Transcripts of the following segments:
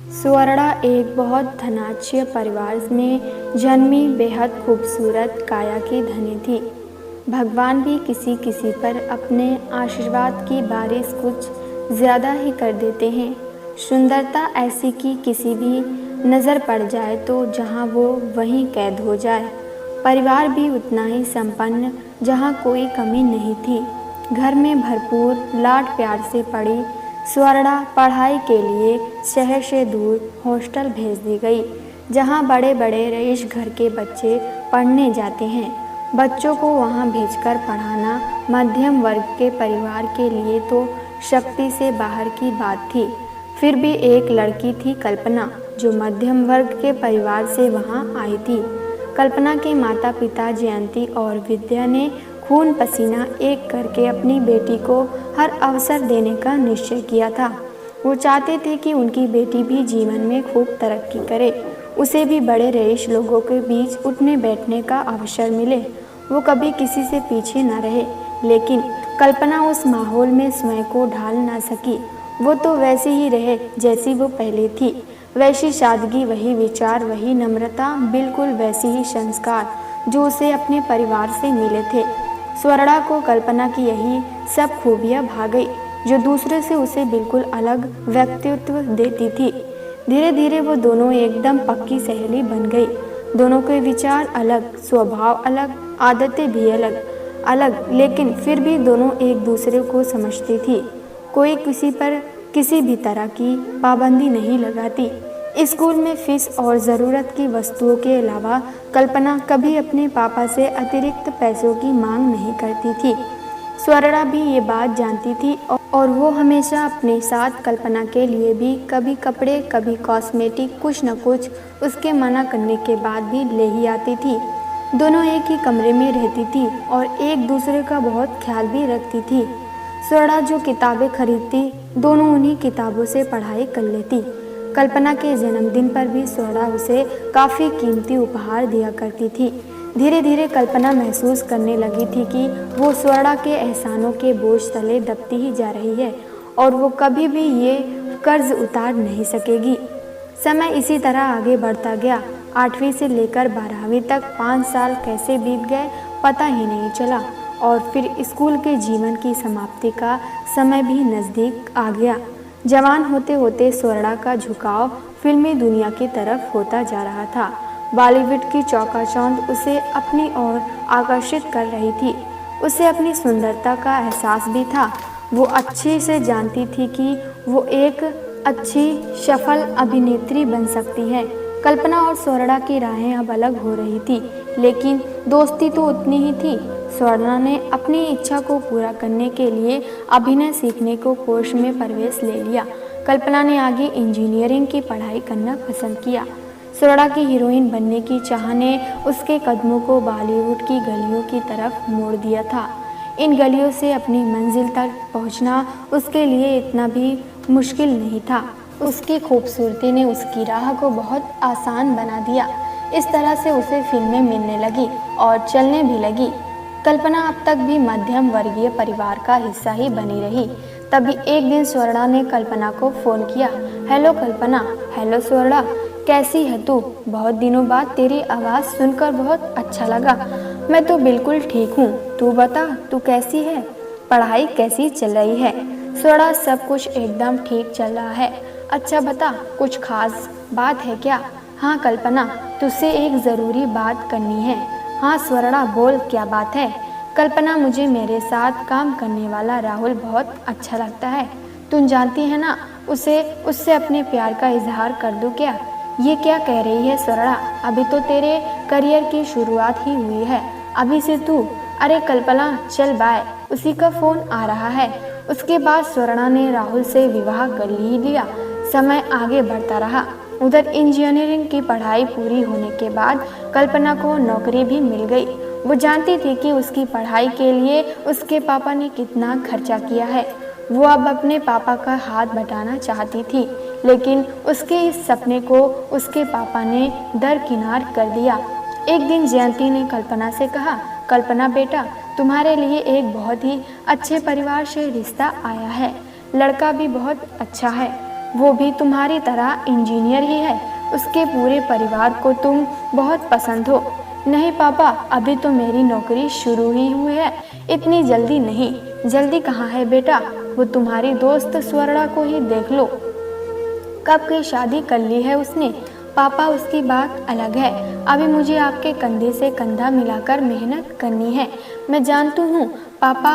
स्वर्णा एक बहुत धनाढ्य परिवार में जन्मी बेहद खूबसूरत काया की धनी थी। भगवान भी किसी किसी पर अपने आशीर्वाद की बारिश कुछ ज़्यादा ही कर देते हैं। सुंदरता ऐसी कि किसी भी नज़र पड़ जाए तो जहाँ वो वहीं कैद हो जाए। परिवार भी उतना ही संपन्न जहाँ कोई कमी नहीं थी। घर में भरपूर लाड प्यार से पड़ी स्वर्णा पढ़ाई के लिए शहर से दूर हॉस्टल भेज दी गई, जहाँ बड़े बड़े रईस घर के बच्चे पढ़ने जाते हैं। बच्चों को वहाँ भेजकर पढ़ाना मध्यम वर्ग के परिवार के लिए तो शक्ति से बाहर की बात थी। फिर भी एक लड़की थी कल्पना, जो मध्यम वर्ग के परिवार से वहाँ आई थी। कल्पना के माता पिता जयंती और विद्या ने खून पसीना एक करके अपनी बेटी को हर अवसर देने का निश्चय किया था। वो चाहते थे कि उनकी बेटी भी जीवन में खूब तरक्की करे, उसे भी बड़े रईस लोगों के बीच उठने बैठने का अवसर मिले, वो कभी किसी से पीछे न रहे। लेकिन कल्पना उस माहौल में स्वयं को ढाल ना सकी। वो तो वैसी ही रहे जैसी वो पहले थी, वैसी सादगी, वही विचार, वही नम्रता, बिल्कुल वैसी ही संस्कार जो उसे अपने परिवार से मिले थे। स्वर्णा को कल्पना की यही सब खूबियाँ भा गई, जो दूसरे से उसे बिल्कुल अलग व्यक्तित्व देती थी। धीरे धीरे वो दोनों एकदम पक्की सहेली बन गई। दोनों के विचार अलग, स्वभाव अलग, आदतें भी अलग अलग, लेकिन फिर भी दोनों एक दूसरे को समझती थी। कोई किसी पर किसी भी तरह की पाबंदी नहीं लगाती। स्कूल में फीस और ज़रूरत की वस्तुओं के अलावा कल्पना कभी अपने पापा से अतिरिक्त पैसों की मांग नहीं करती थी। स्वर्णा भी ये बात जानती थी और वो हमेशा अपने साथ कल्पना के लिए भी कभी कपड़े, कभी कॉस्मेटिक, कुछ न कुछ उसके मना करने के बाद भी ले ही आती थी। दोनों एक ही कमरे में रहती थी और एक दूसरे का बहुत ख्याल भी रखती थी। स्वर्णा जो किताबें खरीदती, दोनों उन्हीं किताबों से पढ़ाई कर लेती। कल्पना के जन्मदिन पर भी स्वर्णा उसे काफ़ी कीमती उपहार दिया करती थी। धीरे धीरे कल्पना महसूस करने लगी थी कि वो स्वर्णा के एहसानों के बोझ तले दबती ही जा रही है और वो कभी भी ये कर्ज उतार नहीं सकेगी। समय इसी तरह आगे बढ़ता गया। 8वीं से लेकर 12वीं तक 5 साल कैसे बीत गए पता ही नहीं चला और फिर स्कूल के जीवन की समाप्ति का समय भी नज़दीक आ गया। जवान होते होते स्वर्णा का झुकाव फिल्मी दुनिया की तरफ होता जा रहा था। बॉलीवुड की चौकाचौंध उसे अपनी ओर आकर्षित कर रही थी। उसे अपनी सुंदरता का एहसास भी था। वो अच्छी से जानती थी कि वो एक अच्छी सफल अभिनेत्री बन सकती है। कल्पना और स्वर्णा की राहें अब अलग हो रही थी, लेकिन दोस्ती तो उतनी ही थी। स्वर्णा ने अपनी इच्छा को पूरा करने के लिए अभिनय सीखने को कोर्स में प्रवेश ले लिया। कल्पना ने आगे इंजीनियरिंग की पढ़ाई करना पसंद किया। स्वर्णा की हीरोइन बनने की चाह ने उसके कदमों को बॉलीवुड की गलियों की तरफ मोड़ दिया था। इन गलियों से अपनी मंजिल तक पहुंचना उसके लिए इतना भी मुश्किल नहीं था। उसकी खूबसूरती ने उसकी राह को बहुत आसान बना दिया। इस तरह से उसे फिल्में मिलने लगी और चलने भी लगी। कल्पना अब तक भी मध्यम वर्गीय परिवार का हिस्सा ही बनी रही। तभी एक दिन स्वर्णा ने कल्पना को फ़ोन किया। हेलो कल्पना। हेलो स्वर्णा, कैसी है तू? बहुत दिनों बाद तेरी आवाज़ सुनकर बहुत अच्छा लगा। मैं तो बिल्कुल ठीक हूँ, तू बता, तू कैसी है? पढ़ाई कैसी चल रही है? स्वर्णा सब कुछ एकदम ठीक चल रहा है। अच्छा बता, कुछ खास बात है क्या? हाँ कल्पना, तुझसे एक ज़रूरी बात करनी है। हाँ स्वर्णा बोल, क्या बात है? कल्पना, मुझे मेरे साथ काम करने वाला राहुल बहुत अच्छा लगता है। तुम जानती है ना, उससे अपने प्यार का इजहार कर दूँ क्या? ये क्या कह रही है स्वर्णा? अभी तो तेरे करियर की शुरुआत ही हुई है, अभी से तू। अरे कल्पना चल बाय, उसी का फ़ोन आ रहा है। उसके बाद स्वर्णा ने राहुल से विवाह कर ही लिया। समय आगे बढ़ता रहा। उधर इंजीनियरिंग की पढ़ाई पूरी होने के बाद कल्पना को नौकरी भी मिल गई। वो जानती थी कि उसकी पढ़ाई के लिए उसके पापा ने कितना खर्चा किया है। वो अब अपने पापा का हाथ बटाना चाहती थी, लेकिन उसके इस सपने को उसके पापा ने दरकिनार कर दिया। एक दिन जयंती ने कल्पना से कहा, कल्पना बेटा, तुम्हारे लिए एक बहुत ही अच्छे परिवार से रिश्ता आया है। लड़का भी बहुत अच्छा है। वो भी तुम्हारी तरह इंजीनियर ही है। उसके पूरे परिवार को तुम बहुत पसंद हो। नहीं पापा, अभी तो मेरी नौकरी शुरू ही हुई है, इतनी जल्दी नहीं। जल्दी कहाँ है बेटा, वो तुम्हारी दोस्त स्वर्णा को ही देख लो, कब की शादी कर ली है उसने। पापा, उसकी बात अलग है। अभी मुझे आपके कंधे से कंधा मिलाकर मेहनत करनी है। मैं जानती हूँ पापा,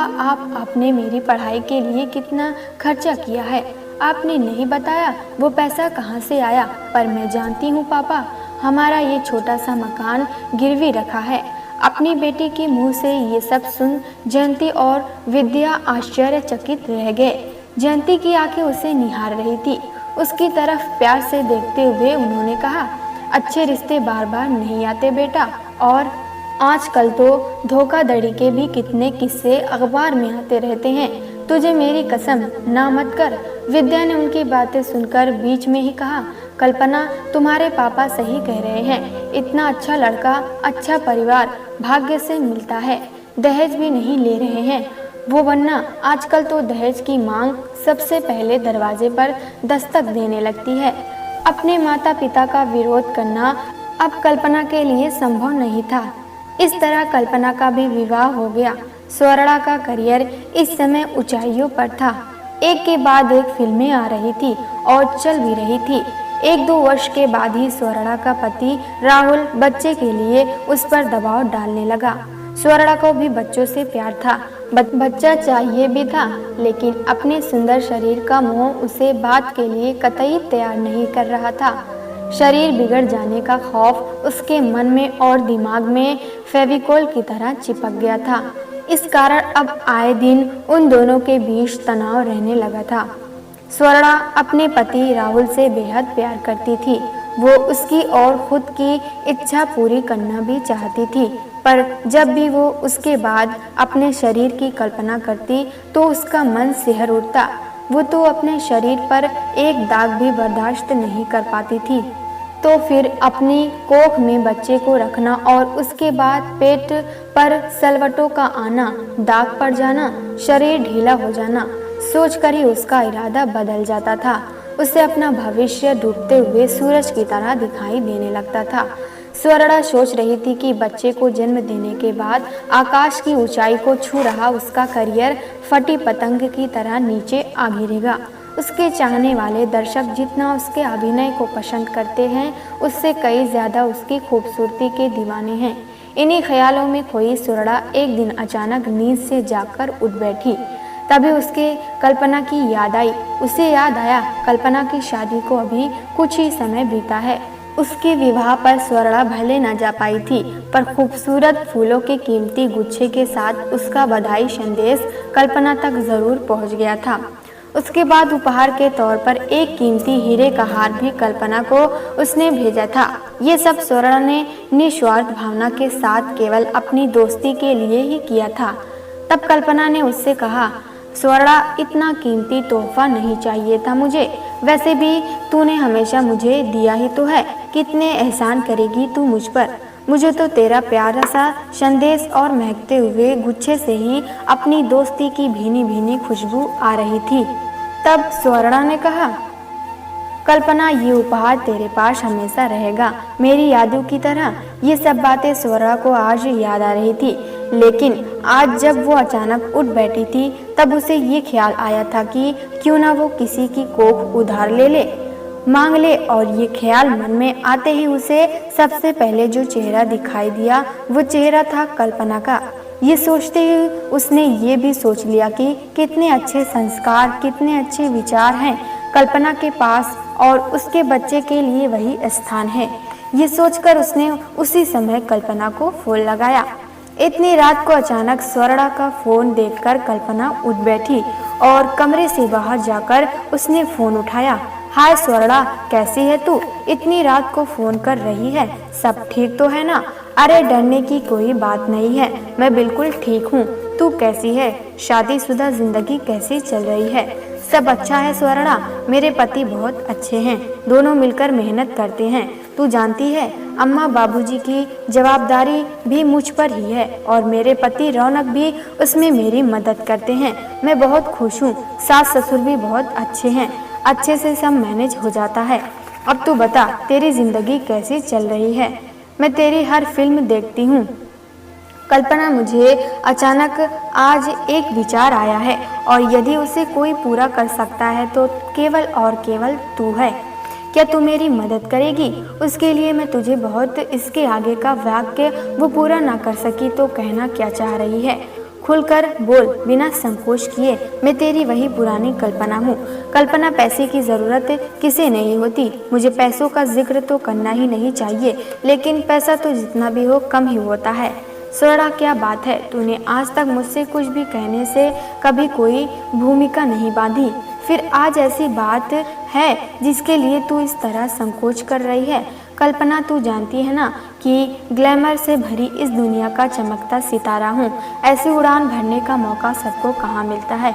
आपने मेरी पढ़ाई के लिए कितना खर्चा किया है। आपने नहीं बताया वो पैसा कहाँ से आया, पर मैं जानती हूँ पापा, हमारा ये छोटा सा मकान गिरवी रखा है। अपनी बेटी के मुंह से ये सब सुन जयंती और विद्या आश्चर्यचकित रह गए। जयंती की आंखें उसे निहार रही थी। उसकी तरफ प्यार से देखते हुए उन्होंने कहा, अच्छे रिश्ते बार बार नहीं आते बेटा, और आजकल तो धोखाधड़ी के भी कितने किस्से अखबार में आते रहते हैं। तुझे मेरी कसम ना मत कर। विद्या ने उनकी बातें सुनकर बीच में ही कहा, कल्पना, तुम्हारे पापा सही कह रहे हैं। इतना अच्छा लड़का, अच्छा परिवार भाग्य से मिलता है। दहेज भी नहीं ले रहे हैं वो, वरना आजकल तो दहेज की मांग सबसे पहले दरवाजे पर दस्तक देने लगती है। अपने माता पिता का विरोध करना अब कल्पना के लिए संभव नहीं था। इस तरह कल्पना का भी विवाह हो गया। स्वर्णा का करियर इस समय ऊंचाइयों पर था। एक के बाद एक फिल्में आ रही थी और चल भी रही थी। 1-2 वर्ष के बाद ही स्वर्णा का पति राहुल बच्चे के लिए उस पर दबाव डालने लगा। स्वर्णा को भी बच्चों से प्यार था, बच्चा चाहिए भी था, लेकिन अपने सुंदर शरीर का मोह उसे बात के लिए कतई तैयार नहीं कर रहा था। शरीर बिगड़ जाने का खौफ उसके मन में और दिमाग में फेविकोल की तरह चिपक गया था। इस कारण अब आए दिन उन दोनों के बीच तनाव रहने लगा था। स्वर्णा अपने पति राहुल से बेहद प्यार करती थी। वो उसकी और खुद की इच्छा पूरी करना भी चाहती थी, पर जब भी वो उसके बाद अपने शरीर की कल्पना करती तो उसका मन सिहर उठता। वो तो अपने शरीर पर एक दाग भी बर्दाश्त नहीं कर पाती थी। तो फिर अपनी कोख में बच्चे को रखना और उसके बाद पेट पर सलवटों का आना, दाग पड़ जाना, शरीर ढीला हो जाना, सोचकर ही उसका इरादा बदल जाता था। उसे अपना भविष्य डूबते हुए सूरज की तरह दिखाई देने लगता था। स्वर्णा सोच रही थी कि बच्चे को जन्म देने के बाद आकाश की ऊंचाई को छू रहा उसका करियर फटी पतंग की तरह नीचे आ गिरेगा। उसके चाहने वाले दर्शक जितना उसके अभिनय को पसंद करते हैं, उससे कई ज्यादा उसकी खूबसूरती के दीवाने हैं। इन्हीं ख्यालों में खोई स्वर्णा एक दिन अचानक नींद से जागकर उठ बैठी। तभी उसके कल्पना की याद आई। उसे याद आया कल्पना की शादी को अभी कुछ ही समय बीता है। उसके विवाह पर स्वर्णा भले न जा पाई थी, पर खूबसूरत फूलों के कीमती गुच्छे के साथ उसका बधाई संदेश कल्पना तक जरूर पहुंच गया था। उसके बाद उपहार के तौर पर एक कीमती हीरे का हार भी कल्पना को उसने भेजा था। ये सब स्वर्णा ने निस्वार्थ भावना के साथ केवल अपनी दोस्ती के लिए ही किया था। तब कल्पना ने उससे कहा, स्वर्णा, इतना कीमती तोहफा नहीं चाहिए था मुझे। वैसे भी तूने हमेशा मुझे दिया ही तो है, कितने एहसान करेगी तू मुझ पर। मुझे तो तेरा प्यारा सा संदेश और महकते हुए गुच्छे से ही अपनी दोस्ती की भीनी भीनी खुशबू आ रही थी। तब स्वर्णा ने कहा, कल्पना, ये उपहार तेरे पास हमेशा रहेगा, मेरी यादों की तरह। ये सब बातें स्वर्णा को आज याद आ रही थी, लेकिन आज जब वो अचानक उठ बैठी थी तब उसे ये ख्याल आया था कि क्यों ना वो किसी की कोख उधार ले मांग ले। और ये ख्याल मन में आते ही उसे सबसे पहले जो चेहरा दिखाई दिया वो चेहरा था कल्पना का। ये सोचते ही उसने ये भी सोच लिया कि कितने अच्छे संस्कार, कितने अच्छे विचार हैं कल्पना के पास, और उसके बच्चे के लिए वही स्थान है। ये सोचकर उसने उसी समय कल्पना को फोन लगाया। इतनी रात को अचानक स्वर्णा का फोन देखकर कल्पना उठ बैठी और कमरे से बाहर जाकर उसने फोन उठाया। हाय स्वर्णा, कैसी है तू? इतनी रात को फोन कर रही है, सब ठीक तो है ना? अरे डरने की कोई बात नहीं है, मैं बिल्कुल ठीक हूँ। तू कैसी है? शादीशुदा जिंदगी कैसी चल रही है? सब अच्छा है स्वर्णा, मेरे पति बहुत अच्छे हैं, दोनों मिलकर मेहनत करते हैं। तू जानती है, अम्मा बाबूजी की जवाबदारी भी मुझ पर ही है और मेरे पति रौनक भी उसमें मेरी मदद करते हैं। मैं बहुत खुश हूँ। सास ससुर भी बहुत अच्छे हैं। अच्छे से सब मैनेज हो जाता है। अब तू बता, तेरी जिंदगी कैसी चल रही है? मैं तेरी हर फिल्म देखती हूँ। कल्पना, मुझे अचानक आज एक विचार आया है और यदि उसे कोई पूरा कर सकता है तो केवल और केवल तू है। क्या तू मेरी मदद करेगी? उसके लिए मैं तुझे बहुत इसके आगे का वाक्य वो पूरा ना कर सकी तो कहना क्या चाह रही है? खुलकर बोल, बिना संकोच किए। मैं तेरी वही पुरानी कल्पना हूँ। कल्पना, पैसे की ज़रूरत किसे नहीं होती। मुझे पैसों का जिक्र तो करना ही नहीं चाहिए, लेकिन पैसा तो जितना भी हो कम ही होता है। स्वरा, क्या बात है, तूने आज तक मुझसे कुछ भी कहने से कभी कोई भूमिका नहीं बांधी, फिर आज ऐसी बात है जिसके लिए तू इस तरह संकोच कर रही है? कल्पना, तू जानती है ना कि ग्लैमर से भरी इस दुनिया का चमकता सितारा हूँ। ऐसी उड़ान भरने का मौका सबको कहाँ मिलता है,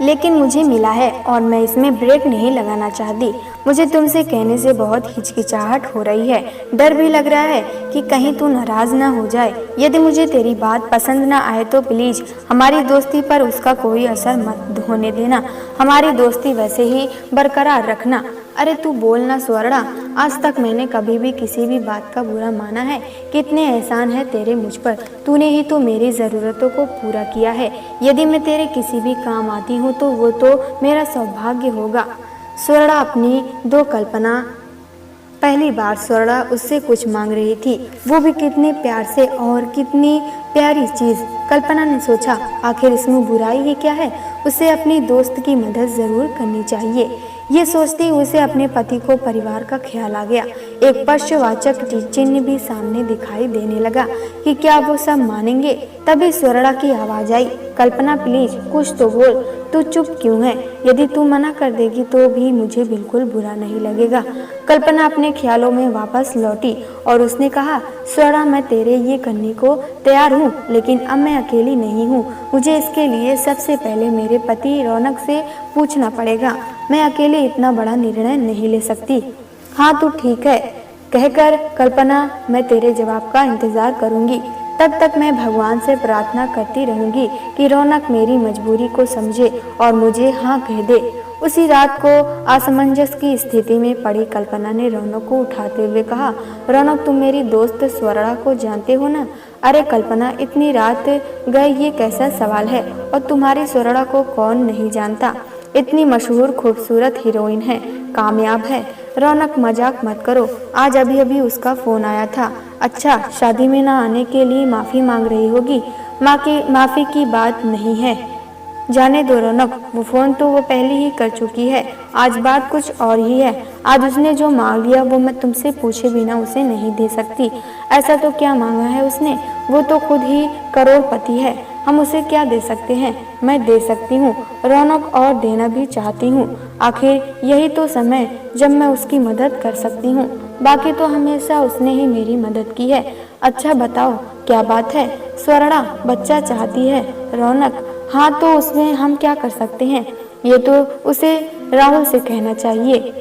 लेकिन मुझे मिला है और मैं इसमें ब्रेक नहीं लगाना चाहती। मुझे तुमसे कहने से बहुत हिचकिचाहट हो रही है। डर भी लग रहा है कि कहीं तू नाराज ना हो जाए। यदि मुझे तेरी बात पसंद ना आए तो प्लीज हमारी दोस्ती पर उसका कोई असर मत होने देना। हमारी दोस्ती वैसे ही बरकरार रखना। अरे तू बोल ना स्वर्णा, आज तक मैंने कभी भी किसी भी बात का बुरा माना है? कितने एहसान है तेरे मुझ पर। तूने ही तो मेरी ज़रूरतों को पूरा किया है। यदि मैं तेरे किसी भी काम आती हूँ तो वो तो मेरा सौभाग्य होगा। स्वर्णा अपनी दो कल्पना। पहली बार स्वर्णा उससे कुछ मांग रही थी, वो भी कितने प्यार से, और कितनी प्यारी चीज़। कल्पना ने सोचा, आखिर इसमें बुराई ही क्या है? उसे अपनी दोस्त की मदद ज़रूर करनी चाहिए। ये सोचते ही उसे अपने पति को परिवार का ख्याल आ गया। एक प्रश्नवाचक चिन्ह भी सामने दिखाई देने लगा कि क्या वो सब मानेंगे। तभी स्वर्णा की आवाज़ आई, कल्पना प्लीज कुछ तो बोल, तू चुप क्यों है? यदि तू मना कर देगी तो भी मुझे बिल्कुल बुरा नहीं लगेगा। कल्पना अपने ख्यालों में वापस लौटी और उसने कहा, स्वर्णा, मैं तेरे ये करने को तैयार हूँ, लेकिन अब मैं अकेली नहीं हूँ। मुझे इसके लिए सबसे पहले मेरे पति रौनक से पूछना पड़ेगा। मैं अकेले इतना बड़ा निर्णय नहीं ले सकती। हाँ तो ठीक है, कहकर कल्पना मैं तेरे जवाब का इंतजार करूंगी। तब तक मैं भगवान से प्रार्थना करती रहूंगी कि रौनक मेरी मजबूरी को समझे और मुझे हाँ कह दे। उसी रात को असमंजस की स्थिति में पड़ी कल्पना ने रौनक को उठाते हुए कहा, रौनक, तुम मेरी दोस्त स्वर्णा को जानते हो ना? अरे कल्पना, इतनी रात गए ये कैसा सवाल है? और तुम्हारी स्वर्णा को कौन नहीं जानता? इतनी मशहूर खूबसूरत हीरोइन है, कामयाब है। रौनक, मजाक मत करो, आज अभी अभी उसका फोन आया था। अच्छा, शादी में ना आने के लिए माफ़ी मांग रही होगी। माफ़ी की बात नहीं है, जाने दो रौनक, वो फ़ोन तो वो पहले ही कर चुकी है। आज बात कुछ और ही है। आज उसने जो मांग लिया वो मैं तुमसे पूछे बिना उसे नहीं दे सकती। ऐसा तो क्या मांगा है उसने? वो तो खुद ही करोड़पति है, हम उसे क्या दे सकते हैं? मैं दे सकती हूँ रौनक, और देना भी चाहती हूँ। आखिर यही तो समय जब मैं उसकी मदद कर सकती हूँ। बाकी तो हमेशा उसने ही मेरी मदद की है। अच्छा बताओ, क्या बात है? स्वर्णा बच्चा चाहती है। रौनक, हाँ तो उसमें हम क्या कर सकते हैं? ये तो उसे राहुल से कहना चाहिए।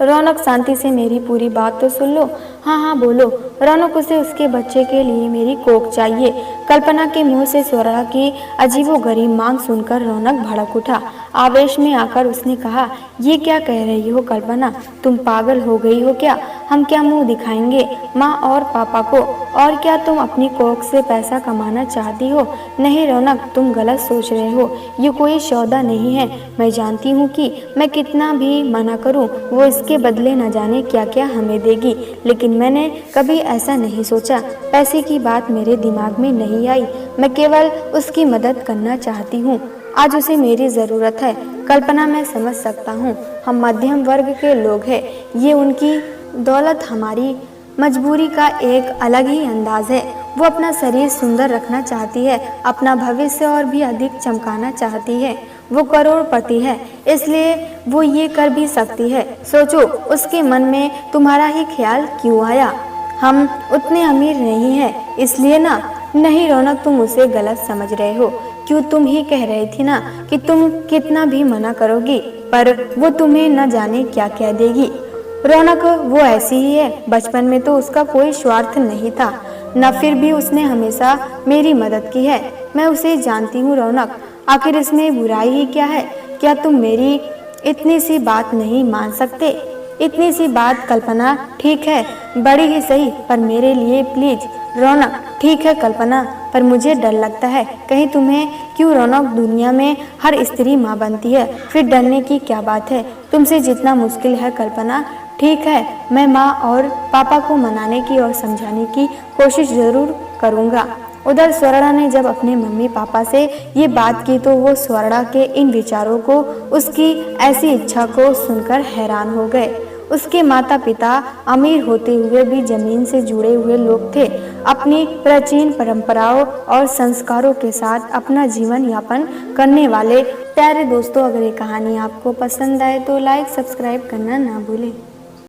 रौनक, शांति से मेरी पूरी बात तो सुन लो। हाँ हाँ बोलो। रौनक, उसे उसके बच्चे के लिए मेरी कोख चाहिए। कल्पना के मुंह से स्वर्णा की अजीबोगरीब मांग सुनकर रौनक भड़क उठा। आवेश में आकर उसने कहा, ये क्या कह रही हो कल्पना? तुम पागल हो गई हो क्या? हम क्या मुंह दिखाएंगे माँ और पापा को? और क्या तुम अपनी कोख से पैसा कमाना चाहती हो? नहीं रौनक, तुम गलत सोच रहे हो। ये कोई सौदा नहीं है। मैं जानती हूँ कि मैं कितना भी मना करूँ वो इसके बदले न जाने क्या क्या हमें देगी, लेकिन मैंने कभी ऐसा नहीं सोचा। पैसे की बात मेरे दिमाग में नहीं आई। मैं केवल उसकी मदद करना चाहती हूँ। आज उसे मेरी ज़रूरत है। कल्पना, मैं समझ सकता हूँ, हम मध्यम वर्ग के लोग हैं। ये उनकी दौलत हमारी मजबूरी का एक अलग ही अंदाज है। वो अपना शरीर सुंदर रखना चाहती है, अपना भविष्य और भी अधिक चमकाना चाहती है। वो करोड़पति है, इसलिए वो ये कर भी सकती है। सोचो, उसके मन में तुम्हारा ही ख्याल क्यों आया? हम उतने अमीर नहीं हैं, इसलिए ना। नहीं रौनक, तुम उसे गलत समझ रहे हो। क्यों, तुम ही कह रही थी ना कि तुम कितना भी मना करोगी पर वो तुम्हें न जाने क्या कह देगी। रौनक, वो ऐसी ही है। बचपन में तो उसका कोई स्वार्थ नहीं था न, फिर भी उसने हमेशा मेरी मदद की है। मैं उसे जानती हूँ रौनक, आखिर इसमें बुराई ही क्या है? क्या तुम मेरी इतनी सी बात नहीं मान सकते? इतनी सी बात कल्पना, ठीक है, बड़ी ही सही, पर मेरे लिए प्लीज। रौनक, ठीक है कल्पना, पर मुझे डर लगता है। कहीं तुम्हें क्यों रौनक, दुनिया में हर स्त्री माँ बनती है, फिर डरने की क्या बात है? तुमसे जितना मुश्किल है कल्पना। ठीक है, मैं माँ और पापा को मनाने की और समझाने की कोशिश जरूर करूँगा। उधर स्वर्णा ने जब अपने मम्मी पापा से ये बात की तो वो स्वर्णा के इन विचारों को, उसकी ऐसी इच्छा को सुनकर हैरान हो गए। उसके माता पिता अमीर होते हुए भी जमीन से जुड़े हुए लोग थे। अपनी प्राचीन परंपराओं और संस्कारों के साथ अपना जीवन यापन करने वाले। प्यारे दोस्तों, अगर ये कहानी आपको पसंद आए तो लाइक सब्सक्राइब करना ना भूलें।